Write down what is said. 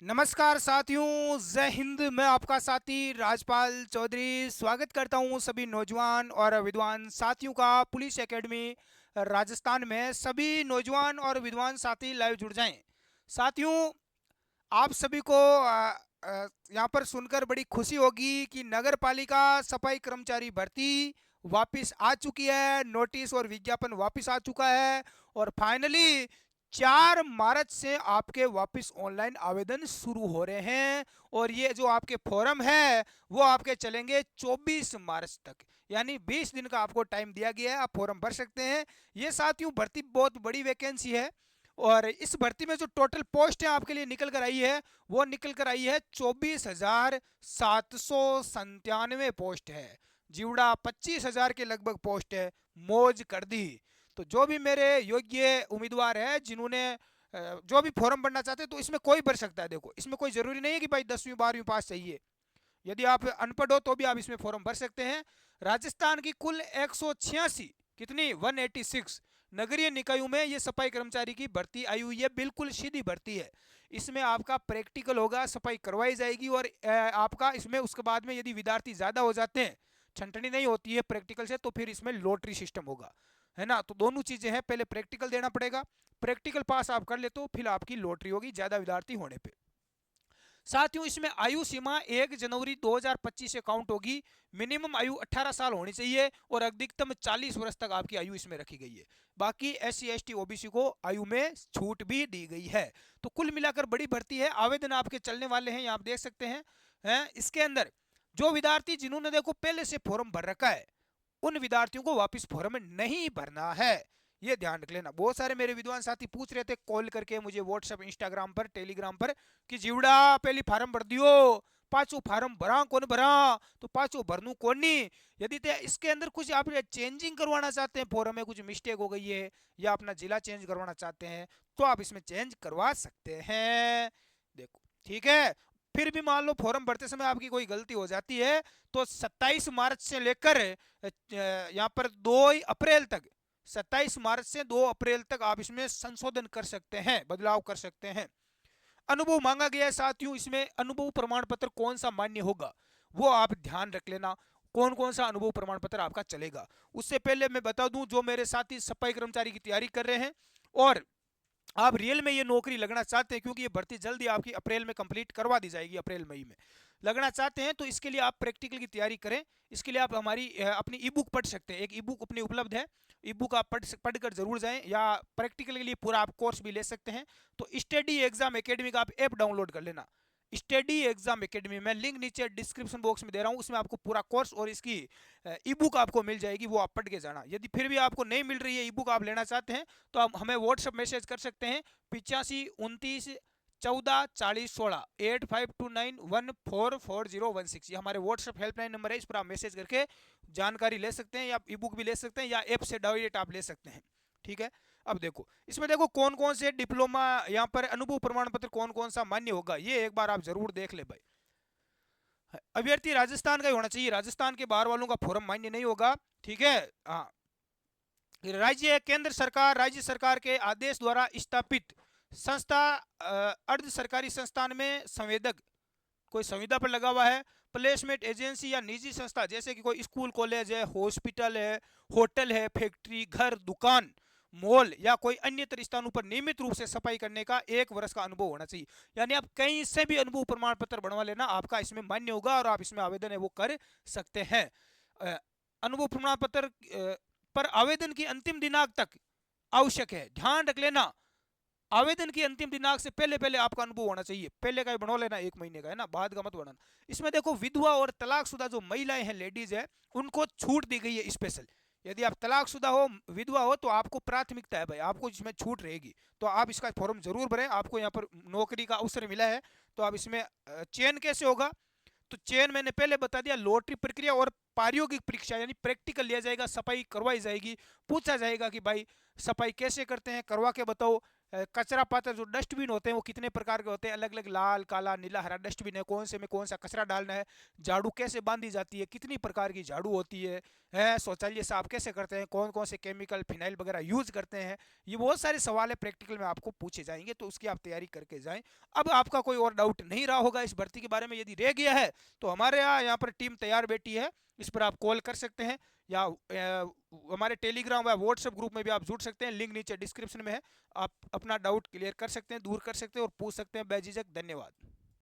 नमस्कार साथियों, जय हिंद। मैं आपका साथी राजपाल चौधरी स्वागत करता हूं सभी नौजवान और विद्वान साथियों का पुलिस एकेडमी राजस्थान में। सभी नौजवान और विद्वान साथी लाइव जुड़ जाएं। साथियों, आप सभी को यहाँ पर सुनकर बड़ी खुशी होगी कि नगर पालिका सफाई कर्मचारी भर्ती वापस आ चुकी है। नोटिस और विज्ञापन वापस आ चुका है और फाइनली 4 मार्च से आपके वापस ऑनलाइन आवेदन शुरू हो रहे हैं। और ये जो आपके फॉर्म है वो आपके चलेंगे 24 मार्च तक, यानी 20 दिन का आपको टाइम दिया गया है। आप फॉर्म भर सकते हैं। ये साथियों भर्ती बहुत बड़ी वैकेंसी है और इस भर्ती में जो टोटल पोस्ट है आपके लिए निकल कर आई है वो निकल कर आई है 24,797 पोस्ट है। जीवड़ा 25,000 के लगभग पोस्ट है। मौज कर दी। तो जो भी मेरे योग्य उम्मीदवार है जिन्होंने जो भी फॉर्म भरना चाहते हैं तो इसमें कोई भर सकता है। देखो, इसमें कोई जरूरी नहीं है कि भाई 10वीं 12वीं पास चाहिए। यदि आप अनपढ़ हो तो भी आप इसमें फॉर्म भर सकते हैं। राजस्थान की कुल 186 कितनी 186 नगरीय निकायों में ये सफाई कर्मचारी की भर्ती आई हुई है। बिल्कुल सीधी भर्ती है। इसमें आपका प्रैक्टिकल होगा, सफाई करवाई जाएगी और आपका इसमें उसके बाद में यदि विद्यार्थी ज़्यादा हो जाते हैं, छंटनी नहीं होती है प्रैक्टिकल से, तो फिर इसमें लॉटरी सिस्टम होगा, है ना। तो दोनों चीज़ें हैं, पहले प्रैक्टिकल देना पड़ेगा, प्रैक्टिकल पास आप कर ले तो फिर आपकी लॉटरी होगी ज़्यादा विद्यार्थी होने पर। साथियों, इसमें आयु सीमा 1 जनवरी 2025 से काउंट होगी। मिनिमम आयु 18 साल होनी चाहिए और अधिकतम 40 वर्ष तक आपकी आयु इसमें रखी गई है। बाकी SC ST OBC को आयु में छूट भी दी गई है। तो कुल मिलाकर बड़ी भर्ती है। आवेदन आपके चलने वाले हैं, यहाँ आप देख सकते हैं। इसके अंदर जो विद्यार्थी जिन्होंने देखो पहले से फॉर्म भर रखा है उन विद्यार्थियों को वापस फॉर्म नहीं भरना है। ये ध्यान रख लेना। बहुत सारे मेरे विद्वान साथी पूछ रहे थे कॉल करके मुझे व्हाट्सएप, इंस्टाग्राम पर, टेलीग्राम पर कि जीवड़ा पहली फार्म भर दियो, पांचों फार्म भरा कौन भरा, तो पांचों भरनू कौन नहीं। यदि इसके अंदर कुछ आप चेंजिंग करवाना चाहते हैं, फॉर्म में कुछ मिस्टेक हो गई है या अपना जिला चेंज करवाना चाहते हैं तो आप इसमें चेंज करवा सकते हैं। देखो, ठीक है। फिर भी मान लो फॉर्म भरते समय आपकी कोई गलती हो जाती है तो 27 मार्च से लेकर यहाँ पर 2 अप्रैल तक, 27 मार्च से 2 अप्रैल तक आप इसमें संशोधन कर सकते हैं, बदलाव कर सकते हैं। अनुभव मांगा गया है साथियों। इसमें अनुभव प्रमाण पत्र कौन सा मान्य होगा वो आप ध्यान रख लेना। कौन कौन सा अनुभव प्रमाण पत्र आपका चलेगा। उससे पहले मैं बता दूं, जो मेरे साथी सफाई कर्मचारी की तैयारी कर रहे हैं और आप रियल में ये नौकरी लगना चाहते हैं, क्योंकि ये भर्ती जल्दी आपकी अप्रैल में कंप्लीट करवा दी जाएगी, अप्रैल मई में लगना चाहते हैं, तो इसके लिए आप प्रैक्टिकल की तैयारी करें। इसके लिए आप हमारी अपनी ई बुक पढ़ सकते हैं। एक ई बुक अपनी उपलब्ध है। ई बुक आप पढ़कर जरूर जाएं, या प्रैक्टिकल के लिए पूरा आप कोर्स भी ले सकते हैं। तो स्टडी एग्जाम एकेडमी का आप ऐप डाउनलोड कर लेना। स्टडी एग्जाम एकेडमी, मैं लिंक नीचे डिस्क्रिप्शन बॉक्स में दे रहा हूँ, उसमें आपको पूरा कोर्स और इसकी ई बुक आपको मिल जाएगी, वो आप पढ़ के जाना। यदि फिर भी आपको नहीं मिल रही है, ई बुक आप लेना चाहते हैं, तो आप हमें व्हाट्सएप मैसेज कर सकते हैं 85 29 14 40 16 8529144016। ये हमारे व्हाट्सएप हेल्पलाइन नंबर है। इस पर आप मैसेज करके जानकारी ले सकते हैं, या ई बुक भी ले सकते हैं, या ऐप से डायरेक्ट आप ले सकते हैं। ठीक है। अब देखो, इसमें देखो कौन कौन से डिप्लोमा, यहाँ पर अनुभव प्रमाण पत्र कौन कौन सा मान्य होगा, ये एक बार आप जरूर देख ले भाई। अभ्यर्थी राजस्थान का ही होना चाहिए, राजस्थान के बाहर वालों का फॉर्म मान्य नहीं होगा। ठीक है। हाँ, राज्य केंद्र सरकार, राज्य सरकार के आदेश द्वारा स्थापित संस्था, अर्ध सरकारी संस्थान में संवेदक, कोई संविदा पर लगा हुआ है। प्लेसमेंट एजेंसी या निजी संस्था, जैसे कि कोई स्कूल कॉलेज है, हॉस्पिटल है, होटल है, फैक्ट्री, घर, दुकान, मॉल या कोई अन्य स्थानों पर नियमित रूप से सफाई करने का 1 वर्ष का अनुभव होना चाहिए। यानी आप कहीं से भी अनुभव प्रमाण पत्र बनवा लेना, आपका इसमें मान्य होगा और आप इसमें आवेदन है वो कर सकते हैं। अनुभव प्रमाण पत्र पर आवेदन की अंतिम दिनांक तक आवश्यक है। ध्यान रख लेना, आवेदन की अंतिम दिनांक से पहले पहले आपका अनुभव होना चाहिए। पहले का ही बनवा लेना, 1 महीने का, है ना, बाद का मत बनाना। इसमें देखो, विधवा और तलाकशुदा जो महिलाएं हैं, लेडीज है, उनको छूट दी गई है स्पेशल। यदि आप तलाकशुदा हो, विधवा हो, तो आपको प्राथमिकता है भाई, आपको इसमें छूट रहेगी। तो आप इसका फॉर्म जरूर भरें। आपको यहाँ पर नौकरी का अवसर मिला है, तो आप इसमें चयन कैसे होगा, तो चयन मैंने पहले बता दिया, लॉटरी प्रक्रिया और प्रायोगिक परीक्षा, यानी प्रैक्टिकल लिया जाएगा, सफाई करवाई जाएगी, पूछा जाएगा कि भाई सफाई कैसे करते हैं, करवा के बताओ। कचरा पात्र, जो डस्टबिन होते हैं वो कितने प्रकार के होते हैं, अलग अलग, लाल, काला, नीला, हरा डस्टबिन है, कौन से में कौन सा कचरा डालना है, झाड़ू कैसे बांधी जाती है, कितनी प्रकार की झाड़ू होती है, है, शौचालय साफ कैसे करते हैं, कौन कौन से केमिकल फिनाइल वगैरह यूज करते हैं, ये बहुत सारे सवाल है प्रैक्टिकल में आपको पूछे जाएंगे, तो उसकी आप तैयारी करके जाएं। अब आपका कोई और डाउट नहीं रहा होगा इस भर्ती के बारे में, यदि रह गया है तो हमारे यहाँ पर टीम तैयार बैठी है, इस पर आप कॉल कर सकते हैं, या हमारे टेलीग्राम या व्हाट्सएप ग्रुप में भी आप जुड़ सकते हैं, लिंक नीचे डिस्क्रिप्शन में है, आप अपना डाउट क्लियर कर सकते हैं, दूर कर सकते हैं और पूछ सकते हैं बेझिझक। धन्यवाद।